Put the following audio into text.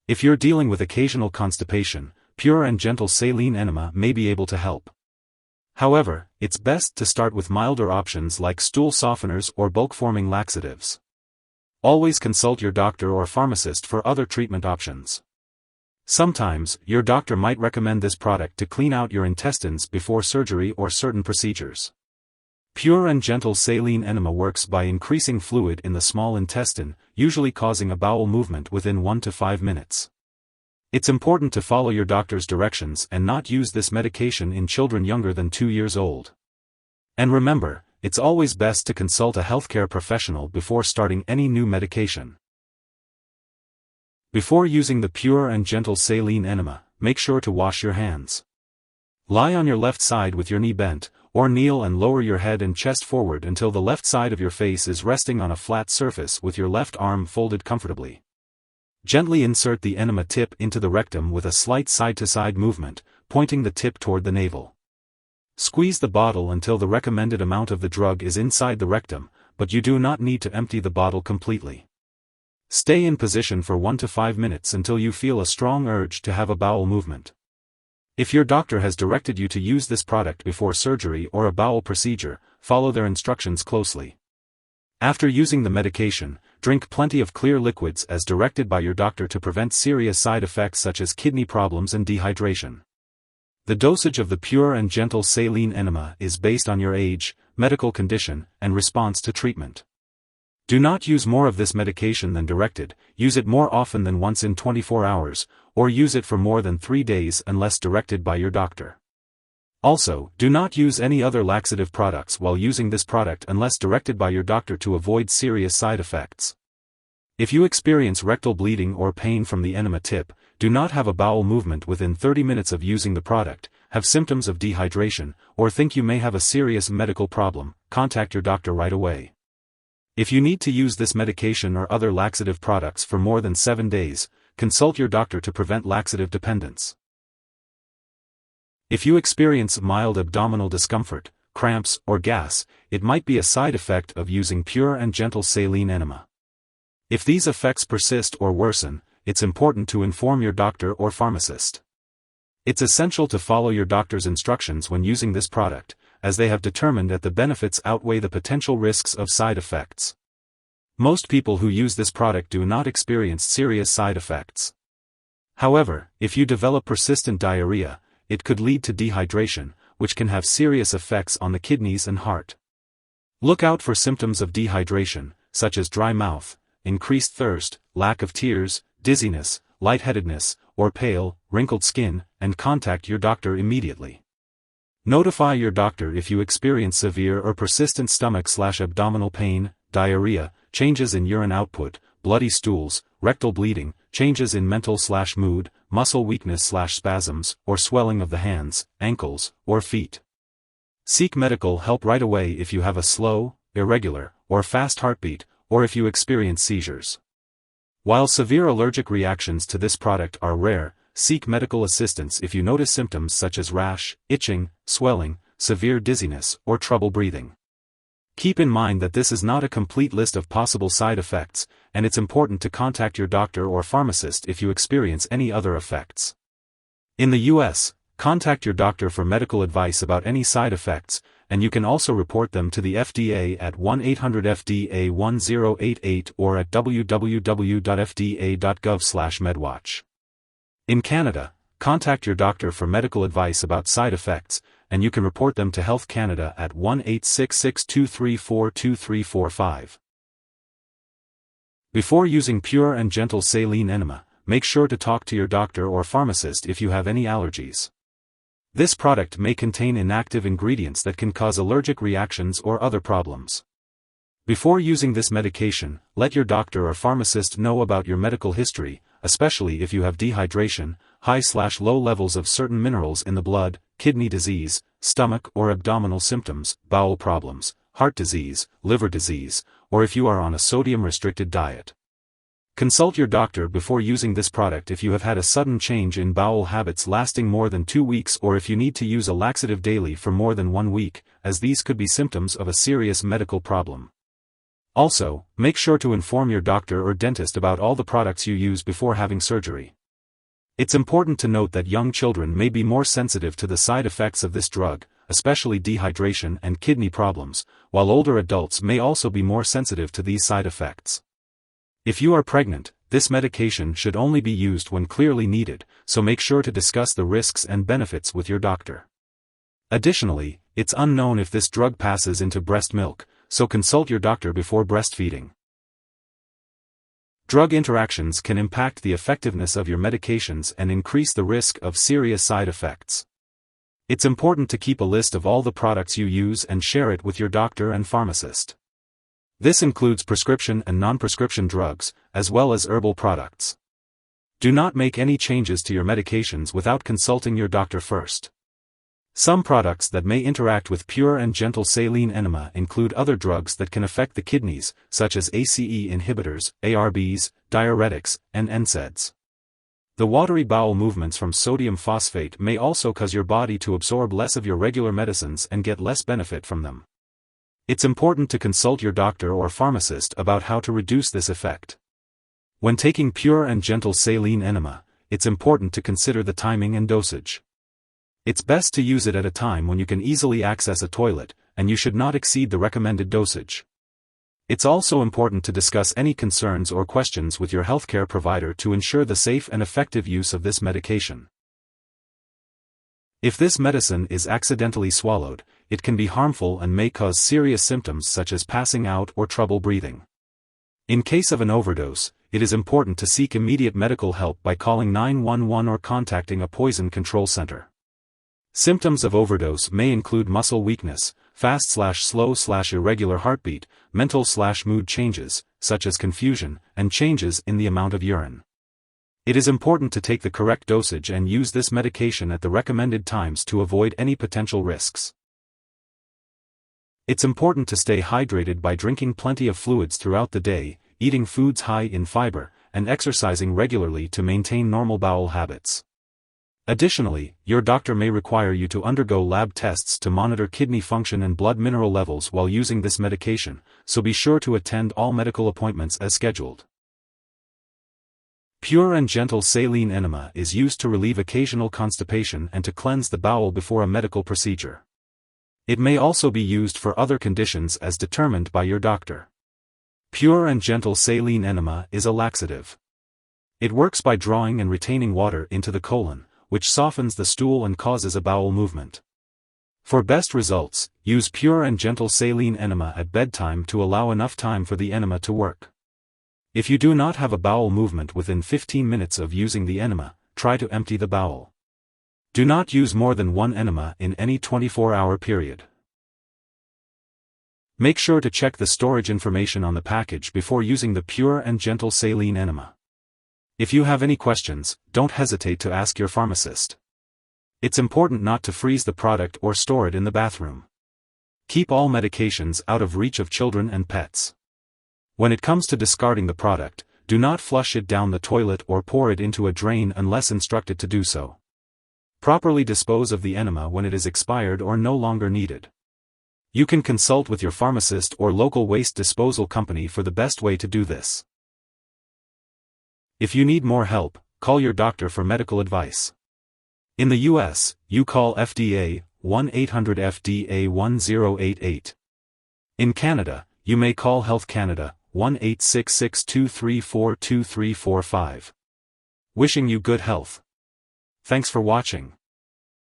If you're dealing with occasional constipation, Pure and Gentle Saline Enema may be able to help. However, it's best to start with milder options like stool softeners or bulk-forming laxatives. Always consult your doctor or pharmacist for other treatment options. Sometimes, your doctor might recommend this product to clean out your intestines before surgery or certain procedures. Pure and Gentle Saline Enema works by increasing fluid in the small intestine, usually causing a bowel movement within 1 to 5 minutes. It's important to follow your doctor's directions and not use this medication in children younger than 2 years old. And remember, it's always best to consult a healthcare professional before starting any new medication. Before using the Pure and Gentle Saline Enema, make sure to wash your hands. Lie on your left side with your knee bent, or kneel and lower your head and chest forward until the left side of your face is resting on a flat surface with your left arm folded comfortably. Gently insert the enema tip into the rectum with a slight side-to-side movement, pointing the tip toward the navel. Squeeze the bottle until the recommended amount of the drug is inside the rectum, but you do not need to empty the bottle completely. Stay in position for 1 to 5 minutes until you feel a strong urge to have a bowel movement. If your doctor has directed you to use this product before surgery or a bowel procedure, follow their instructions closely. After using the medication, drink plenty of clear liquids as directed by your doctor to prevent serious side effects such as kidney problems and dehydration. The dosage of the Pure and Gentle Saline Enema is based on your age, medical condition, and response to treatment. Do not use more of this medication than directed, use it more often than once in 24 hours, or use it for more than 3 days unless directed by your doctor. Also, do not use any other laxative products while using this product unless directed by your doctor to avoid serious side effects. If you experience rectal bleeding or pain from the enema tip, do not have a bowel movement within 30 minutes of using the product, have symptoms of dehydration, or think you may have a serious medical problem, contact your doctor right away. If you need to use this medication or other laxative products for more than 7 days, consult your doctor to prevent laxative dependence. If you experience mild abdominal discomfort, cramps, or gas, it might be a side effect of using Pure and Gentle Saline Enema. If these effects persist or worsen, it's important to inform your doctor or pharmacist. It's essential to follow your doctor's instructions when using this product, as they have determined that the benefits outweigh the potential risks of side effects. Most people who use this product do not experience serious side effects. However, if you develop persistent diarrhea, it could lead to dehydration, which can have serious effects on the kidneys and heart. Look out for symptoms of dehydration, such as dry mouth, increased thirst, lack of tears, dizziness, lightheadedness, or pale, wrinkled skin, and contact your doctor immediately. Notify your doctor if you experience severe or persistent stomach/abdominal pain, diarrhea, changes in urine output, bloody stools, rectal bleeding, changes in mental/mood, muscle weakness/spasms, or swelling of the hands, ankles, or feet. Seek medical help right away if you have a slow, irregular, or fast heartbeat, or if you experience seizures. While severe allergic reactions to this product are rare, seek medical assistance if you notice symptoms such as rash, itching, swelling, severe dizziness, or trouble breathing. Keep in mind that this is not a complete list of possible side effects, and it's important to contact your doctor or pharmacist if you experience any other effects. In the US, contact your doctor for medical advice about any side effects, and you can also report them to the FDA at 1-800-FDA-1088 or at www.fda.gov/medwatch. In Canada, contact your doctor for medical advice about side effects, and you can report them to Health Canada at 1-866-234-2345. Before using Pure and Gentle Saline Enema, make sure to talk to your doctor or pharmacist if you have any allergies. This product may contain inactive ingredients that can cause allergic reactions or other problems. Before using this medication, let your doctor or pharmacist know about your medical history, especially if you have dehydration, high/low levels of certain minerals in the blood, kidney disease, stomach or abdominal symptoms, bowel problems, heart disease, liver disease, or if you are on a sodium-restricted diet. Consult your doctor before using this product if you have had a sudden change in bowel habits lasting more than 2 weeks or if you need to use a laxative daily for more than 1 week, as these could be symptoms of a serious medical problem. Also, make sure to inform your doctor or dentist about all the products you use before having surgery. It's important to note that young children may be more sensitive to the side effects of this drug, especially dehydration and kidney problems, while older adults may also be more sensitive to these side effects. If you are pregnant, this medication should only be used when clearly needed, so make sure to discuss the risks and benefits with your doctor. Additionally, it's unknown if this drug passes into breast milk, so consult your doctor before breastfeeding. Drug interactions can impact the effectiveness of your medications and increase the risk of serious side effects. It's important to keep a list of all the products you use and share it with your doctor and pharmacist. This includes prescription and non-prescription drugs, as well as herbal products. Do not make any changes to your medications without consulting your doctor first. Some products that may interact with pure and gentle saline enema include other drugs that can affect the kidneys, such as ACE inhibitors, ARBs, diuretics, and NSAIDs. The watery bowel movements from sodium phosphate may also cause your body to absorb less of your regular medicines and get less benefit from them. It's important to consult your doctor or pharmacist about how to reduce this effect. When taking pure and gentle saline enema, it's important to consider the timing and dosage. It's best to use it at a time when you can easily access a toilet, and you should not exceed the recommended dosage. It's also important to discuss any concerns or questions with your healthcare provider to ensure the safe and effective use of this medication. If this medicine is accidentally swallowed, it can be harmful and may cause serious symptoms such as passing out or trouble breathing. In case of an overdose, it is important to seek immediate medical help by calling 911 or contacting a poison control center. Symptoms of overdose may include muscle weakness, fast/slow/irregular heartbeat, mental/mood changes, such as confusion, and changes in the amount of urine. It is important to take the correct dosage and use this medication at the recommended times to avoid any potential risks. It's important to stay hydrated by drinking plenty of fluids throughout the day, eating foods high in fiber, and exercising regularly to maintain normal bowel habits. Additionally, your doctor may require you to undergo lab tests to monitor kidney function and blood mineral levels while using this medication, so be sure to attend all medical appointments as scheduled. Pure and gentle saline enema is used to relieve occasional constipation and to cleanse the bowel before a medical procedure. It may also be used for other conditions as determined by your doctor. Pure and gentle saline enema is a laxative. It works by drawing and retaining water into the colon, which softens the stool and causes a bowel movement. For best results, use pure and gentle saline enema at bedtime to allow enough time for the enema to work. If you do not have a bowel movement within 15 minutes of using the enema, try to empty the bowel. Do not use more than one enema in any 24-hour period. Make sure to check the storage information on the package before using the pure and gentle saline enema. If you have any questions, don't hesitate to ask your pharmacist. It's important not to freeze the product or store it in the bathroom. Keep all medications out of reach of children and pets. When it comes to discarding the product, do not flush it down the toilet or pour it into a drain unless instructed to do so. Properly dispose of the enema when it is expired or no longer needed. You can consult with your pharmacist or local waste disposal company for the best way to do this. If you need more help, call your doctor for medical advice. In the US, you call FDA 1-800-FDA-1088. In Canada, you may call Health Canada 1-866-234-2345. Wishing you good health. Thanks for watching.